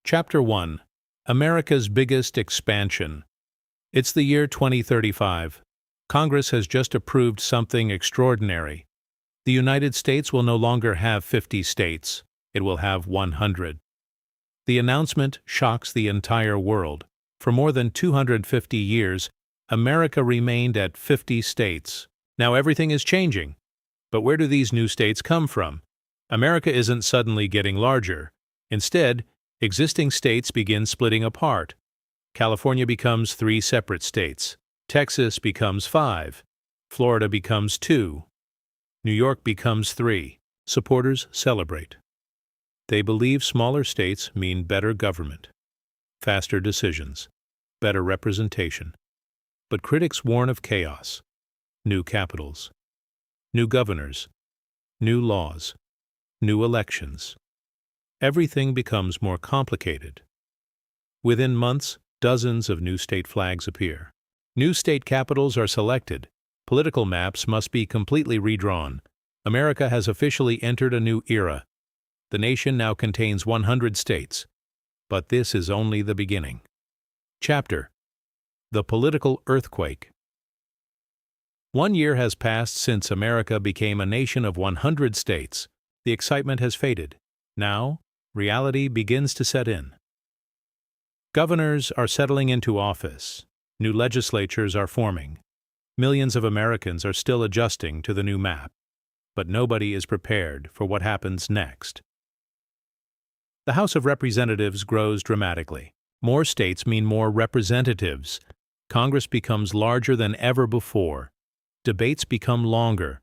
Chapter 1. America's Biggest Expansion. It's the year 2035. Congress has just approved something extraordinary. The United States will no longer have 50 states. It will have 100. The announcement shocks the entire world. For more than 250 years, America remained at 50 states. Now everything is changing. But where do these new states come from? America isn't suddenly getting larger. Instead, existing states begin splitting apart. California becomes 3 separate states. Texas becomes 5. Florida becomes 2. New York becomes 3. Supporters celebrate. They believe smaller states mean better government, faster decisions, better representation. But critics warn of chaos. New capitals, new governors, new laws, new elections. Everything becomes more complicated. Within months, dozens of new state flags appear. New state capitals are selected. Political maps must be completely redrawn. America has officially entered a new era. The nation now contains 100 states. But this is only the beginning. Chapter: The Political Earthquake. 1 year has passed since America became a nation of 100 states. The excitement has faded. Now, reality begins to set in. Governors are settling into office. New legislatures are forming. Millions of Americans are still adjusting to the new map. But nobody is prepared for what happens next. The House of Representatives grows dramatically. More states mean more representatives. Congress becomes larger than ever before. Debates become longer.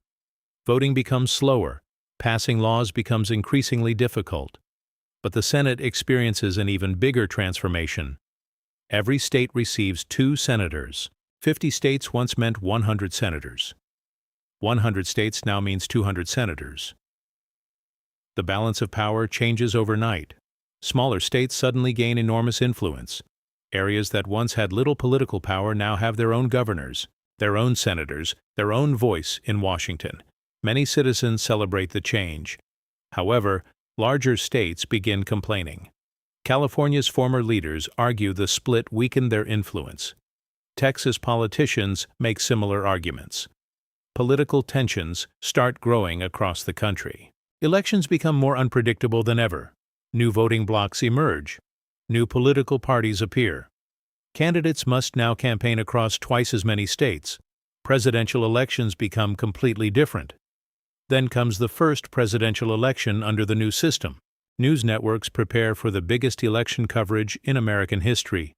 Voting becomes slower. Passing laws becomes increasingly difficult. But the Senate experiences an even bigger transformation. Every state receives 2 senators. 50 states once meant 100 senators. 100 states now means 200 senators. The balance of power changes overnight. Smaller states suddenly gain enormous influence. Areas that once had little political power now have their own governors, their own senators, their own voice in Washington. Many citizens celebrate the change. However, larger states begin complaining. California's former leaders argue the split weakened their influence. Texas politicians make similar arguments. Political tensions start growing across the country. Elections become more unpredictable than ever. New voting blocs emerge. New political parties appear. Candidates must now campaign across twice as many states. Presidential elections become completely different. Then comes the first presidential election under the new system. News networks prepare for the biggest election coverage in American history.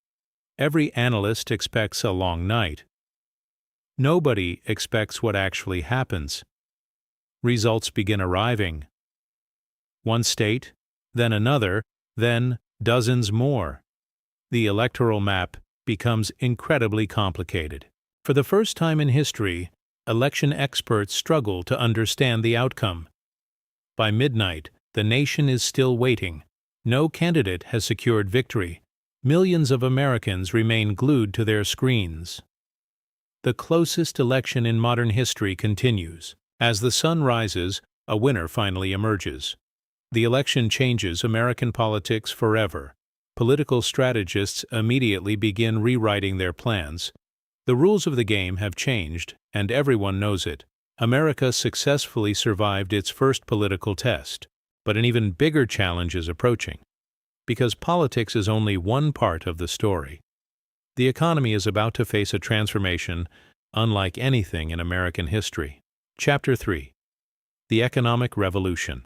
Every analyst expects a long night. Nobody expects what actually happens. Results begin arriving. One state, then another, then dozens more. The electoral map becomes incredibly complicated. For the first time in history, election experts struggle to understand the outcome. By midnight, the nation is still waiting. No candidate has secured victory. Millions of Americans remain glued to their screens. The closest election in modern history continues. As the sun rises, a winner finally emerges. The election changes American politics forever. Political strategists immediately begin rewriting their plans. The rules of the game have changed, and everyone knows it. America successfully survived its first political test, but an even bigger challenge is approaching. Because politics is only one part of the story. The economy is about to face a transformation unlike anything in American history. Chapter 3. The Economic Revolution.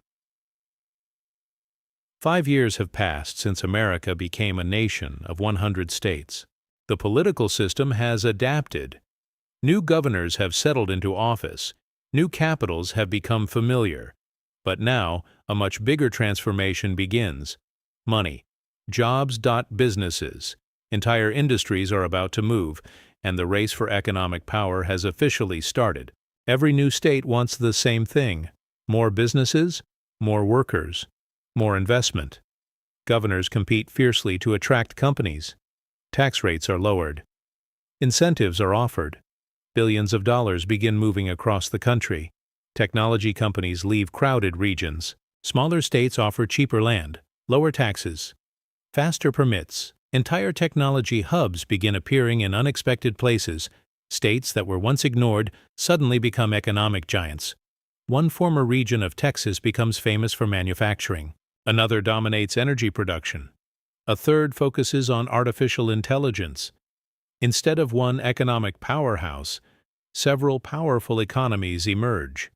5 years have passed since America became a nation of 100 states. The political system has adapted. New governors have settled into office. New capitals have become familiar. But now, a much bigger transformation begins. Money, jobs. Businesses. Entire industries are about to move, and the race for economic power has officially started. Every new state wants the same thing: more businesses, more workers, more investment. Governors compete fiercely to attract companies. Tax rates are lowered. Incentives are offered. Billions of dollars begin moving across the country. Technology companies leave crowded regions. Smaller states offer cheaper land, lower taxes. Faster permits. Entire technology hubs begin appearing in unexpected places. States that were once ignored suddenly become economic giants. One former region of Texas becomes famous for manufacturing. Another dominates energy production. A third focuses on artificial intelligence. Instead of one economic powerhouse, several powerful economies emerge.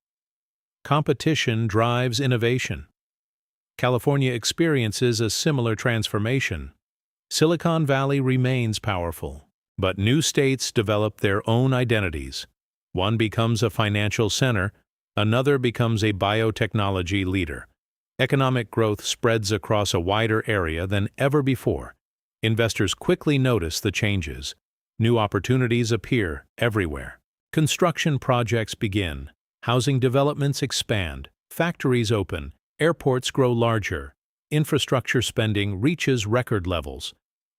Competition drives innovation. California experiences a similar transformation. Silicon Valley remains powerful, but new states develop their own identities. One becomes a financial center, another becomes a biotechnology leader. Economic growth spreads across a wider area than ever before. Investors quickly notice the changes. New opportunities appear everywhere. Construction projects begin. Housing developments expand. Factories open. Airports grow larger. Infrastructure spending reaches record levels.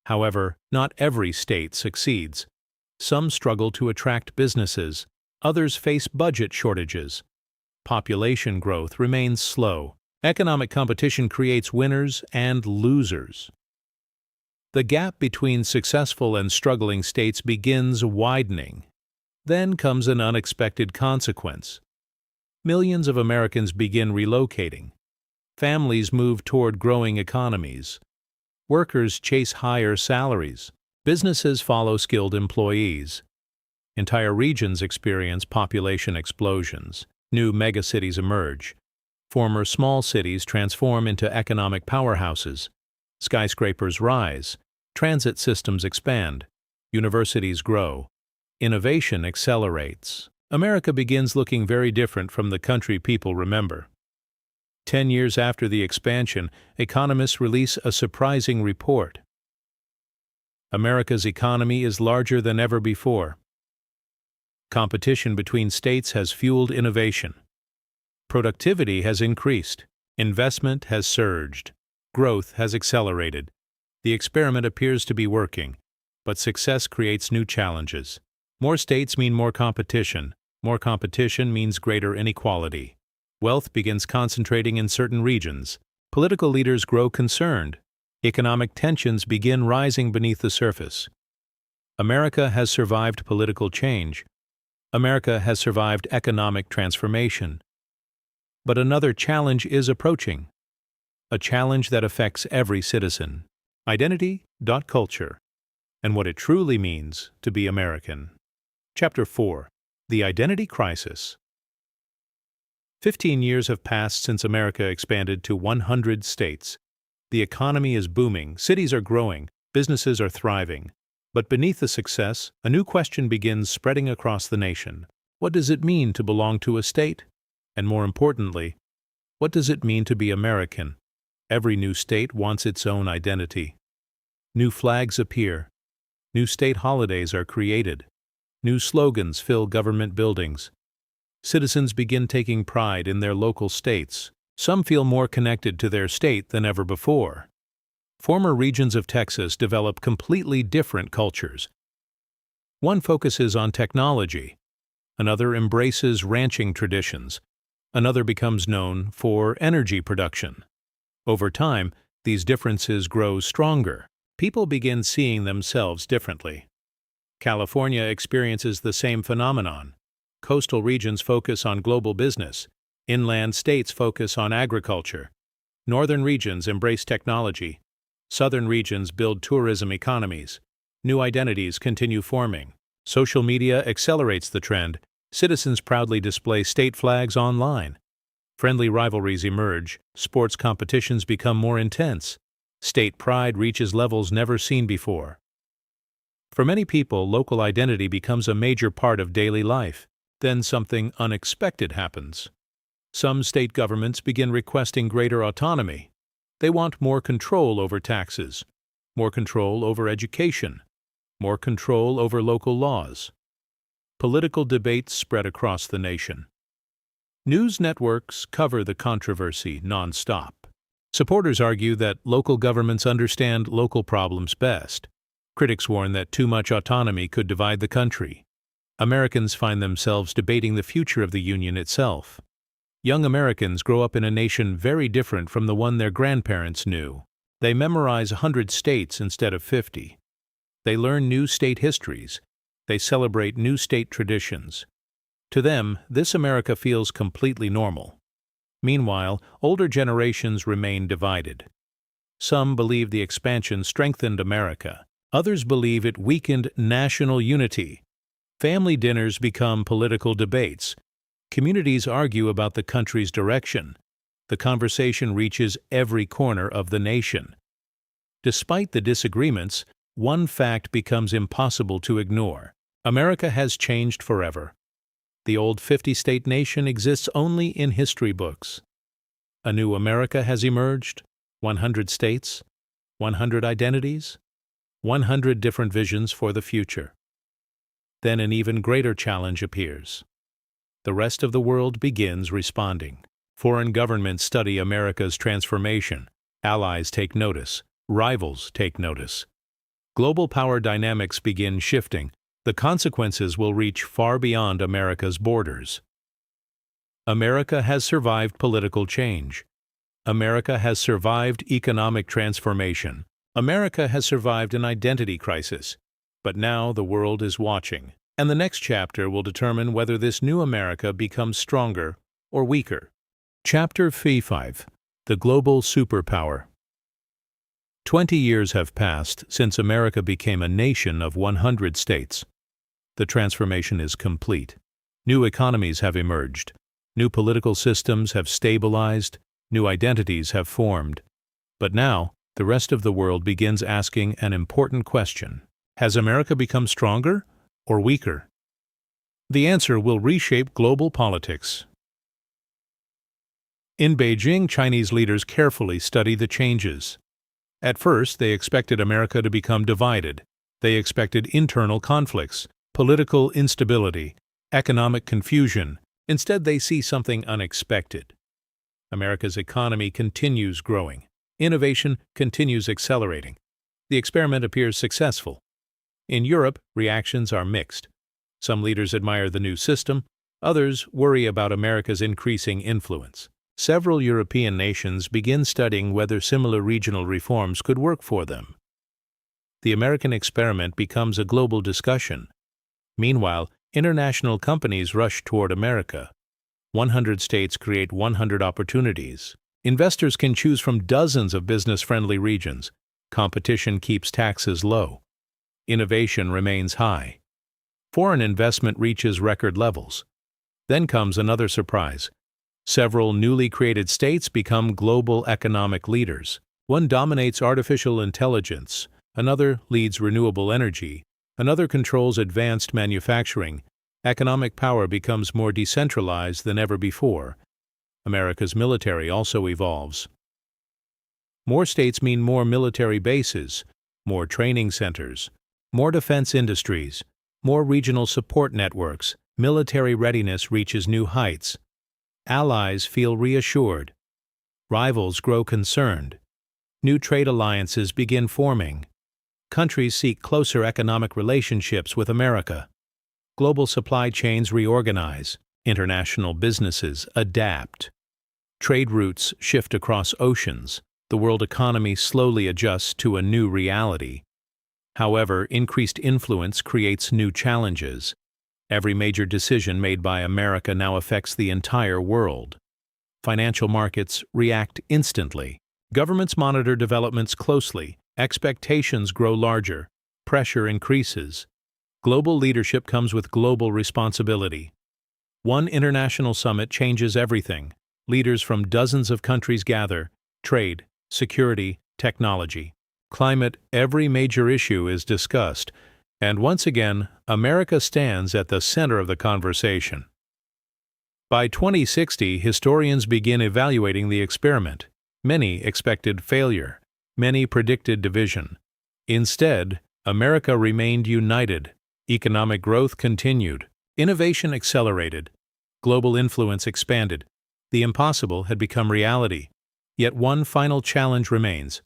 However, not every state succeeds. Some struggle to attract businesses. Others face budget shortages. Population growth remains slow. Economic competition creates winners and losers. The gap between successful and struggling states begins widening. Then comes an unexpected consequence. Millions of Americans begin relocating. Families move toward growing economies. Workers chase higher salaries. Businesses follow skilled employees. Entire regions experience population explosions. New megacities emerge. Former small cities transform into economic powerhouses. Skyscrapers rise. Transit systems expand. Universities grow. Innovation accelerates. America begins looking very different from the country people remember. 10 years after the expansion, economists release a surprising report. America's economy is larger than ever before. Competition between states has fueled innovation. Productivity has increased. Investment has surged. Growth has accelerated. The experiment appears to be working, but success creates new challenges. More states mean more competition. More competition means greater inequality. Wealth begins concentrating in certain regions. Political leaders grow concerned. Economic tensions begin rising beneath the surface. America has survived political change. America has survived economic transformation. But another challenge is approaching. A challenge that affects every citizen. Identity.culture, and what it truly means to be American. Chapter 4. The Identity Crisis. 15 years have passed since America expanded to 100 states. The economy is booming, cities are growing, businesses are thriving. But beneath the success, a new question begins spreading across the nation. What does it mean to belong to a state? And more importantly, what does it mean to be American? Every new state wants its own identity. New flags appear. New state holidays are created. New slogans fill government buildings. Citizens begin taking pride in their local states. Some feel more connected to their state than ever before. Former regions of Texas develop completely different cultures. One focuses on technology. Another embraces ranching traditions. Another becomes known for energy production. Over time, these differences grow stronger. People begin seeing themselves differently. California experiences the same phenomenon. Coastal regions focus on global business. Inland states focus on agriculture. Northern regions embrace technology. Southern regions build tourism economies. New identities continue forming. Social media accelerates the trend. Citizens proudly display state flags online. Friendly rivalries emerge. Sports competitions become more intense. State pride reaches levels never seen before. For many people, local identity becomes a major part of daily life. Then something unexpected happens. Some state governments begin requesting greater autonomy. They want more control over taxes, more control over education, more control over local laws. Political debates spread across the nation. News networks cover the controversy nonstop. Supporters argue that local governments understand local problems best. Critics warn that too much autonomy could divide the country. Americans find themselves debating the future of the Union itself. Young Americans grow up in a nation very different from the one their grandparents knew. They memorize 100 states instead of 50. They learn new state histories. They celebrate new state traditions. To them, this America feels completely normal. Meanwhile, older generations remain divided. Some believe the expansion strengthened America. Others believe it weakened national unity. Family dinners become political debates. Communities argue about the country's direction. The conversation reaches every corner of the nation. Despite the disagreements, one fact becomes impossible to ignore. America has changed forever. The old 50-state nation exists only in history books. A new America has emerged, 100 states, 100 identities, 100 different visions for the future. Then an even greater challenge appears. The rest of the world begins responding. Foreign governments study America's transformation. Allies take notice. Rivals take notice. Global power dynamics begin shifting. The consequences will reach far beyond America's borders. America has survived political change. America has survived economic transformation. America has survived an identity crisis. But now the world is watching, and the next chapter will determine whether this new America becomes stronger or weaker. Chapter 5: The Global Superpower. 20 years have passed since America became a nation of 100 states. The transformation is complete. New economies have emerged. New political systems have stabilized. New identities have formed. But now, the rest of the world begins asking an important question. Has America become stronger or weaker? The answer will reshape global politics. In Beijing, Chinese leaders carefully study the changes. At first, they expected America to become divided. They expected internal conflicts, political instability, economic confusion. Instead, they see something unexpected. America's economy continues growing. Innovation continues accelerating. The experiment appears successful. In Europe, reactions are mixed. Some leaders admire the new system. Others worry about America's increasing influence. Several European nations begin studying whether similar regional reforms could work for them. The American experiment becomes a global discussion. Meanwhile, international companies rush toward America. 100 states create 100 opportunities. Investors can choose from dozens of business-friendly regions. Competition keeps taxes low. Innovation remains high. Foreign investment reaches record levels. Then comes another surprise. Several newly created states become global economic leaders. One dominates artificial intelligence, another leads renewable energy, another controls advanced manufacturing. Economic power becomes more decentralized than ever before. America's military also evolves. More states mean more military bases, more training centers, more defense industries, more regional support networks. Military readiness reaches new heights. Allies feel reassured. Rivals grow concerned. New trade alliances begin forming. Countries seek closer economic relationships with America. Global supply chains reorganize. International businesses adapt. Trade routes shift across oceans. The world economy slowly adjusts to a new reality. However, increased influence creates new challenges. Every major decision made by America now affects the entire world. Financial markets react instantly. Governments monitor developments closely. Expectations grow larger. Pressure increases. Global leadership comes with global responsibility. One international summit changes everything. Leaders from dozens of countries gather. Trade, security, technology, climate, every major issue is discussed. And once again, America stands at the center of the conversation. By 2060, historians begin evaluating the experiment. Many expected failure. Many predicted division. Instead, America remained united. Economic growth continued. Innovation accelerated. Global influence expanded. The impossible had become reality. Yet one final challenge remains: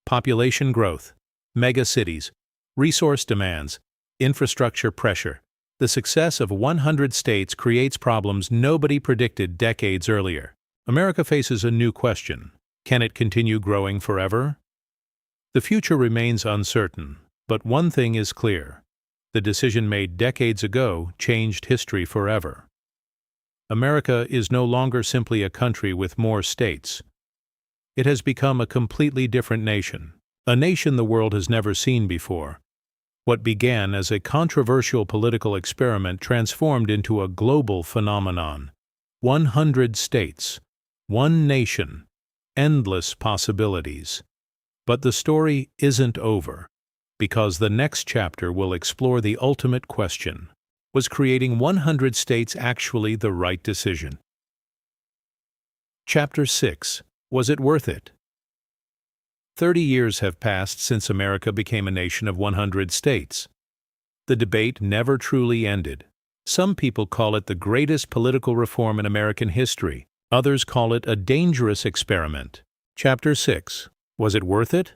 population growth, megacities, resource demands, infrastructure pressure. The success of 100 states creates problems nobody predicted decades earlier. America faces a new question. Can it continue growing forever? The future remains uncertain, but one thing is clear. The decision made decades ago changed history forever. America is no longer simply a country with more states. It has become a completely different nation, a nation the world has never seen before. What began as a controversial political experiment transformed into a global phenomenon. 100 states, one nation, endless possibilities. But the story isn't over, because the next chapter will explore the ultimate question. Was creating 100 states actually the right decision? Chapter 6. Was it worth it? 30 years have passed since America became a nation of 100 states. The debate never truly ended. Some people call it the greatest political reform in American history. Others call it a dangerous experiment. Chapter 6. Was it worth it?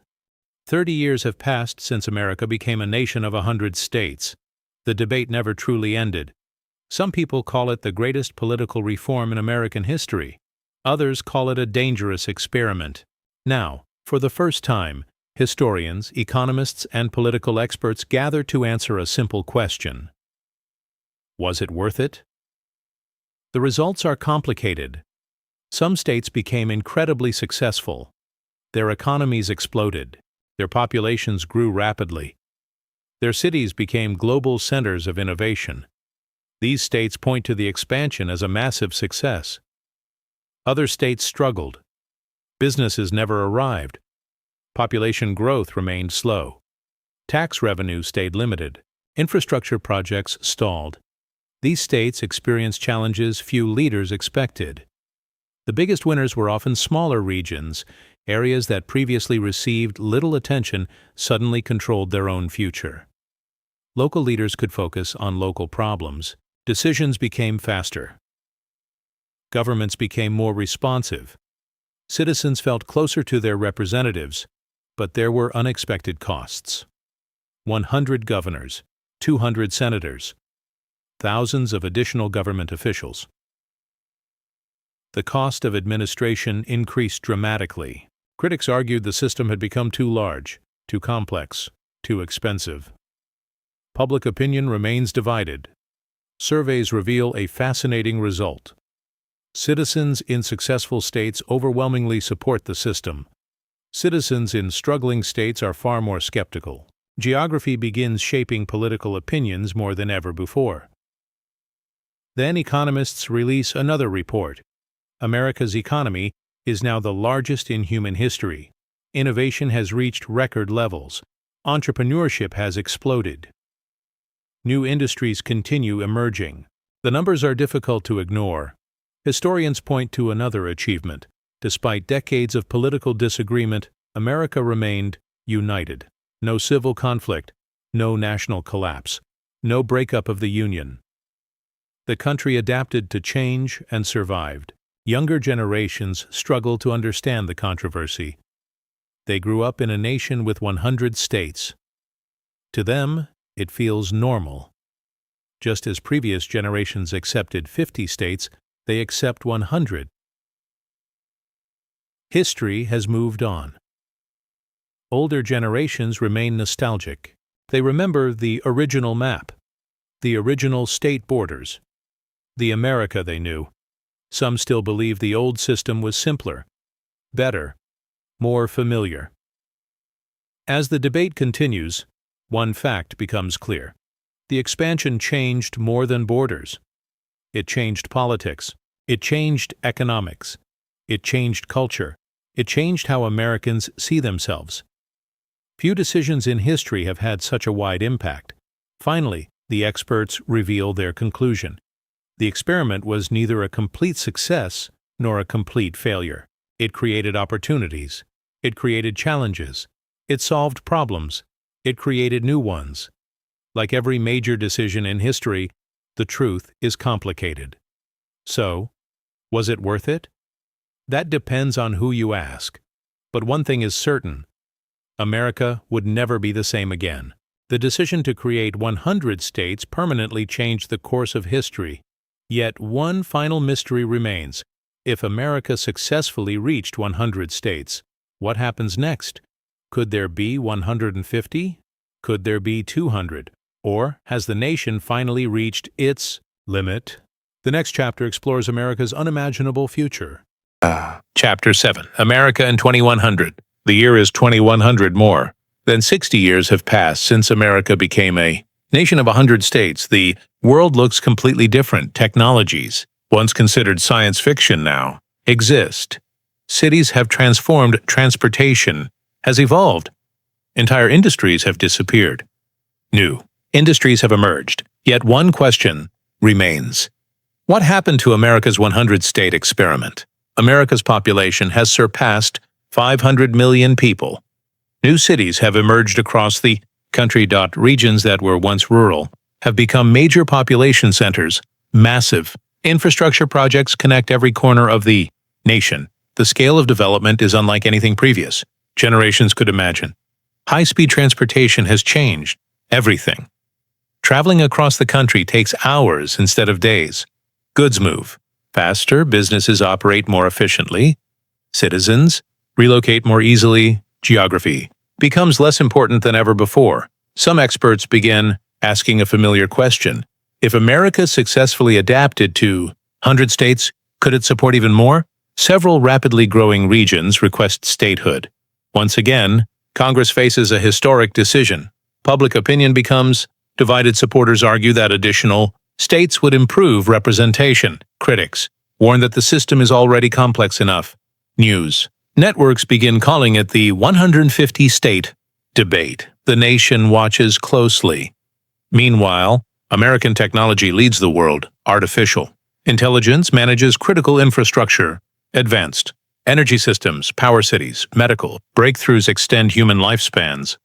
30 years have passed since America became a nation of 100 states. The debate never truly ended. Some people call it the greatest political reform in American history. Others call it a dangerous experiment. Now, for the first time, historians, economists, and political experts gather to answer a simple question. Was it worth it? The results are complicated. Some states became incredibly successful. Their economies exploded. Their populations grew rapidly. Their cities became global centers of innovation. These states point to the expansion as a massive success. Other states struggled. Businesses never arrived. Population growth remained slow. Tax revenue stayed limited. Infrastructure projects stalled. These states experienced challenges few leaders expected. The biggest winners were often smaller regions. Areas that previously received little attention suddenly controlled their own future. Local leaders could focus on local problems. Decisions became faster. Governments became more responsive. Citizens felt closer to their representatives, but there were unexpected costs. 100 governors, 200 senators, thousands of additional government officials. The cost of administration increased dramatically. Critics argued the system had become too large, too complex, too expensive. Public opinion remains divided. Surveys reveal a fascinating result. Citizens in successful states overwhelmingly support the system. Citizens in struggling states are far more skeptical. Geography begins shaping political opinions more than ever before. Then economists release another report. America's economy is now the largest in human history. Innovation has reached record levels. Entrepreneurship has exploded. New industries continue emerging. The numbers are difficult to ignore. Historians point to another achievement. Despite decades of political disagreement, America remained united. No civil conflict, no national collapse, no breakup of the Union. The country adapted to change and survived. Younger generations struggle to understand the controversy. They grew up in a nation with 100 states. To them, it feels normal. Just as previous generations accepted 50 states, they accept 100. History has moved on. Older generations remain nostalgic. They remember the original map, the original state borders, the America they knew. Some still believe the old system was simpler, better, more familiar. As the debate continues, one fact becomes clear. The expansion changed more than borders. It changed politics. It changed economics. It changed culture. It changed how Americans see themselves. Few decisions in history have had such a wide impact. Finally, the experts reveal their conclusion. The experiment was neither a complete success nor a complete failure. It created opportunities. It created challenges. It solved problems. It created new ones. Like every major decision in history, the truth is complicated. So, was it worth it? That depends on who you ask. But one thing is certain. America would never be the same again. The decision to create 100 states permanently changed the course of history. Yet one final mystery remains. If America successfully reached 100 states, what happens next? Could there be 150? Could there be 200? Or has the nation finally reached its limit? The next chapter explores America's unimaginable future. Chapter 7. America in 2100. The year is 2100 more than 60 years have passed since America became a nation of 100 states. The world looks completely different. Technologies, once considered science fiction, now exist. Cities have transformed. Transportation has evolved. Entire industries have disappeared. New industries have emerged. Yet one question remains. What happened to America's 100-state experiment? America's population has surpassed 500 million people. New cities have emerged across the country. Regions that were once rural have become major population centers. Massive infrastructure projects connect every corner of the nation. The scale of development is unlike anything previous generations could imagine. High-speed transportation has changed everything. Traveling across the country takes hours instead of days. Goods move faster, businesses operate more efficiently, citizens relocate more easily, geography becomes less important than ever before. Some experts begin asking a familiar question. If America successfully adapted to 100 states, could it support even more? Several rapidly growing regions request statehood. Once again, Congress faces a historic decision. Public opinion becomes divided. Supporters argue that additional states would improve representation. Critics warn that the system is already complex enough. News networks begin calling it the 150-state debate. The nation watches closely. Meanwhile, American technology leads the world. Artificial intelligence manages critical infrastructure. Advanced energy systems, power cities, medical breakthroughs extend human lifespans.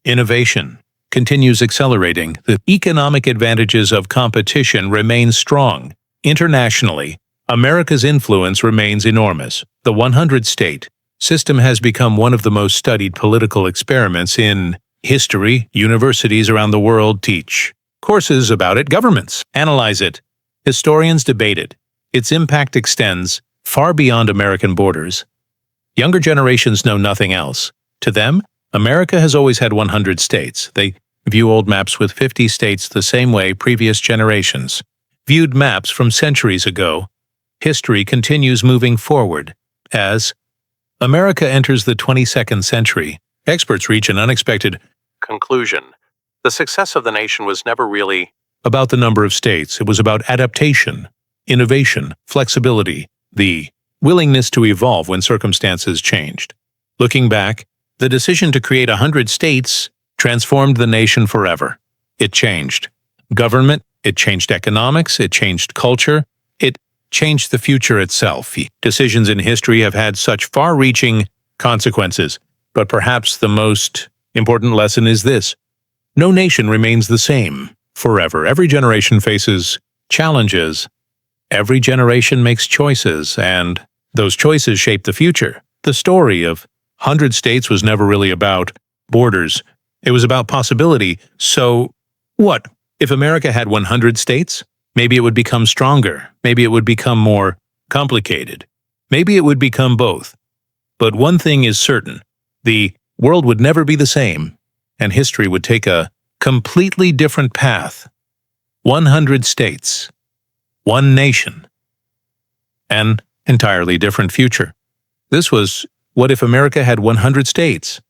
Innovation continues accelerating. The economic advantages of competition remain strong. Internationally, America's influence remains enormous. The 100-state system has become one of the most studied political experiments in history. Universities around the world teach courses about it. Governments analyze it. Historians debate it. Its impact extends far beyond American borders. Younger generations know nothing else. To them, America has always had 100 states. They view old maps with 50 states the same way previous generations viewed maps from centuries ago. History continues moving forward. As America enters the 22nd century, experts reach an unexpected conclusion. The success of the nation was never really about the number of states. It was about adaptation, innovation, flexibility, the willingness to evolve when circumstances changed. Looking back, the decision to create 100 states transformed the nation forever. It changed government, it changed economics, it changed culture, it changed the future itself. Decisions in history have had such far-reaching consequences, but perhaps the most important lesson is this. No nation remains the same forever. Every generation faces challenges. Every generation makes choices, and those choices shape the future. The story of 100 states was never really about borders. It was about possibility. So, what? If America had 100 states, maybe it would become stronger. Maybe it would become more complicated. Maybe it would become both. But one thing is certain. The world would never be the same, and history would take a completely different path. 100 states. One nation. An entirely different future. This was What If America Had 100 States?